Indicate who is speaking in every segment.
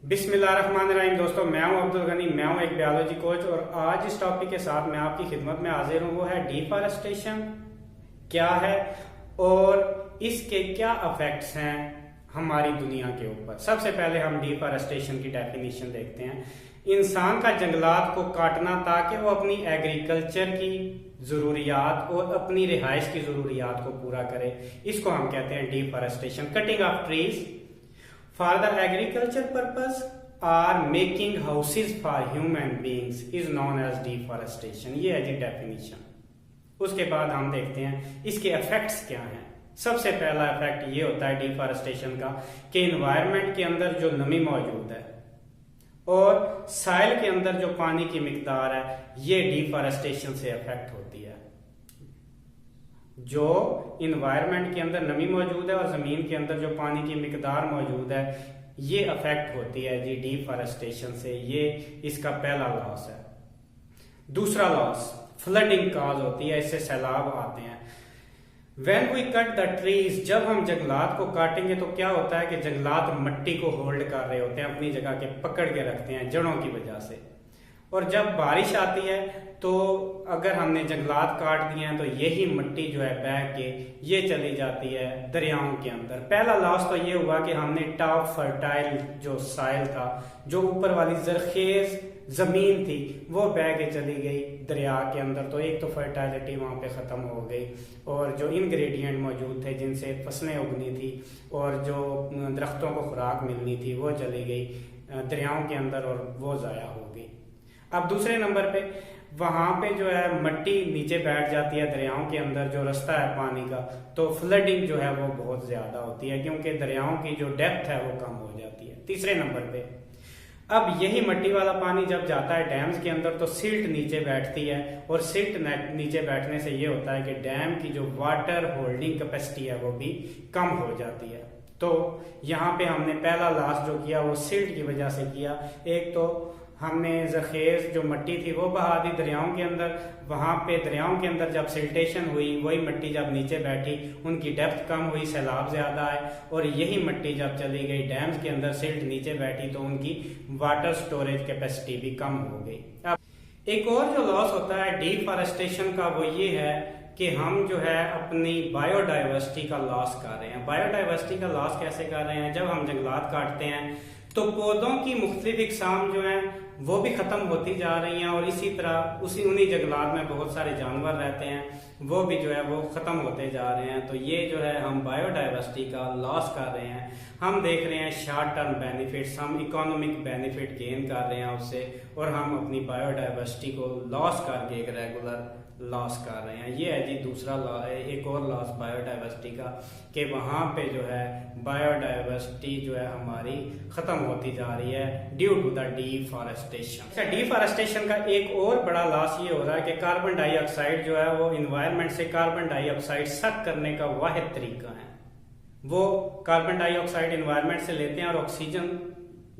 Speaker 1: बिस्मिल्लाहिर्रहमानिर्रहीम। दोस्तों, मैं हूं अब्दुल गनी, मैं हूं एक बायोलॉजी कोच और आज इस टॉपिक के साथ मैं आपकी खिदमत में हाजिर हूं। वो है डिफॉरेस्टेशन क्या है और इसके क्या इफेक्ट्स हैं हमारी दुनिया के ऊपर। सबसे पहले हम डिफॉरेस्टेशन की डेफिनेशन देखते हैं। इंसान का जंगलात को काटना ताकि वो अपनी एग्रीकल्चर की जरूरियात और अपनी रिहाइश की जरूरियात को पूरा करे, इसको हम कहते हैं deforestation. Cutting of trees for the agriculture purpose or making houses for human beings is known as deforestation. ये है जी डेफिनेशन। उसके बाद हम देखते हैं इसके इफेक्ट्स क्या हैं। सबसे पहला इफेक्ट ये होता है डिफॉरेस्टेशन का कि इन्वायरमेंट के अंदर जो नमी मौजूद है और साइल के अंदर जो पानी की मिकदार है, ये डिफॉरेस्टेशन से अफेक्ट होती है। जो इन्वायरमेंट के अंदर नमी मौजूद है और जमीन के अंदर जो पानी की मिकदार मौजूद है, ये अफेक्ट होती है जी डिफॉरेस्टेशन से। ये इसका पहला लॉस है। दूसरा लॉस फ्लडिंग काज होती है, इससे सैलाब आते हैं। When we cut the trees, जब हम जंगलात को काटेंगे तो क्या होता है कि जंगलात मिट्टी को होल्ड कर रहे होते हैं, अपनी जगह के पकड़ के रखते हैं जड़ों की वजह से। और जब बारिश आती है तो अगर हमने जंगलात काट दिए हैं तो यही मिट्टी जो है बह के ये चली जाती है दरियाओं के अंदर। पहला लॉस तो ये हुआ कि हमने टॉप फर्टाइल जो साइल था, जो ऊपर वाली जरखेज जमीन थी, वो बह के चली गई दरिया के अंदर। तो एक तो फर्टाइलिटी वहां पे खत्म हो गई और जो इंग्रेडिएंट मौजूद थे जिनसे फसलें उगनी थी और जो दरख्तों को खुराक मिलनी थी, वो चली गई दरियाओं के अंदर और वो जाया हो गई। अब दूसरे नंबर पे वहां पे जो है मिट्टी नीचे बैठ जाती है दरियाओं के अंदर, जो रास्ता है पानी का, तो फ्लडिंग जो है वो बहुत ज्यादा होती है क्योंकि दरियाओं की जो डेप्थ है वो कम हो जाती है। तीसरे नंबर पे अब यही मिट्टी वाला पानी जब जाता है डैम्स के अंदर तो सिल्ट नीचे बैठती है और सिल्ट नीचे बैठने से ये होता है कि डैम की जो वाटर होल्डिंग कैपेसिटी है वो भी कम हो जाती है। तो यहाँ पे हमने पहला लॉस जो किया वो सिल्ट की वजह से किया। एक तो हमने जखेज जो मिट्टी थी वो बहा दी दरियाओं के अंदर, वहां पे दरियाओं के अंदर जब सिल्टेशन हुई, वही मिट्टी जब नीचे बैठी, उनकी डेप्थ कम हुई, सैलाब ज्यादा आए और यही मिट्टी जब चली गई डैम्स के अंदर, सिल्ट नीचे बैठी, तो उनकी वाटर स्टोरेज कैपेसिटी भी कम हो गई। अब एक और जो लॉस होता है डिफॉरेस्टेशन का वो ये है कि हम जो है अपनी बायोडाइवर्सिटी का लॉस कर रहे हैं। बायोडाइवर्सिटी का लॉस कैसे कर रहे हैं? जब हम जंगलात काटते हैं तो पौधों की मुख्तलिफ इकसाम जो है वो भी खत्म होती जा रही हैं और इसी तरह उन्हीं जंगलात में बहुत सारे जानवर रहते हैं, वो भी जो है वो खत्म होते जा रहे हैं। तो ये जो है हम बायोडाइवर्सिटी का लॉस कर रहे हैं। हम देख रहे हैं शॉर्ट टर्म बेनिफिट्स, हम इकोनॉमिक बेनिफिट गेन कर रहे हैं उससे और हम अपनी बायोडाइवर्सिटी को लॉस करके एक रेगुलर लॉस कर रहे हैं। ये है जी दूसरा एक और लॉस बायोडाइवर्सिटी का कि वहां पे जो है बायोडाइवर्सिटी जो है हमारी खत्म होती जा रही है due to the deforestation. Deforestation का एक और बड़ा लॉस ये हो रहा है कि कार्बन डाइऑक्साइड जो है वो इन्वायरमेंट से कार्बन डाइऑक्साइड सक करने का वाहिद तरीका है। वो कार्बन डाइऑक्साइड इन्वायरमेंट से लेते हैं और ऑक्सीजन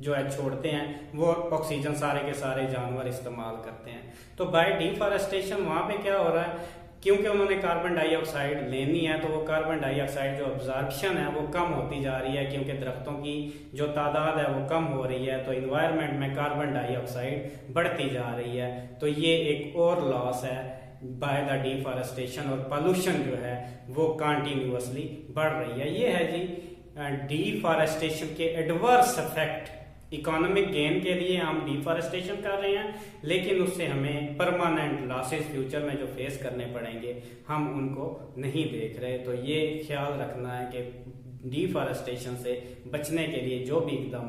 Speaker 1: जो है छोड़ते हैं, वो ऑक्सीजन सारे के सारे जानवर इस्तेमाल करते हैं। तो बाय डिफॉरेस्टेशन वहां पे क्या हो रहा है, क्योंकि उन्होंने कार्बन डाइऑक्साइड लेनी है तो वो कार्बन डाइऑक्साइड जो अब्जॉर्प्शन है वो कम होती जा रही है क्योंकि दरख्तों की जो तादाद है वो कम हो रही है, तो इन्वायरमेंट में कार्बन डाइऑक्साइड बढ़ती जा रही है। तो ये एक और लॉस है बाय द डिफॉरेस्टेशन और पॉल्यूशन जो है वो कंटिन्यूअसली बढ़ रही है। ये है जी डिफॉरेस्टेशन के एडवर्स इफेक्ट। इकोनॉमिक गेन के लिए हम डिफॉरेस्टेशन कर रहे हैं, लेकिन उससे हमें परमानेंट लॉसेस फ्यूचर में जो फेस करने पड़ेंगे हम उनको नहीं देख रहे। तो ये ख्याल रखना है कि डिफॉरेस्टेशन से बचने के लिए जो भी इकदाम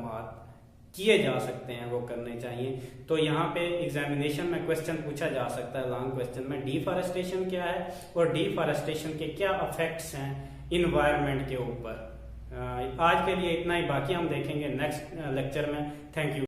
Speaker 1: किए जा सकते हैं वो करने चाहिए। तो यहाँ पे एग्जामिनेशन में क्वेश्चन पूछा जा सकता है लॉन्ग क्वेश्चन में, डिफॉरेस्टेशन क्या है और डिफॉरेस्टेशन के क्या इफेक्ट्स हैं इन्वायरमेंट के ऊपर। आज के लिए इतना ही, बाकी हम देखेंगे नेक्स्ट लेक्चर में। Thank you.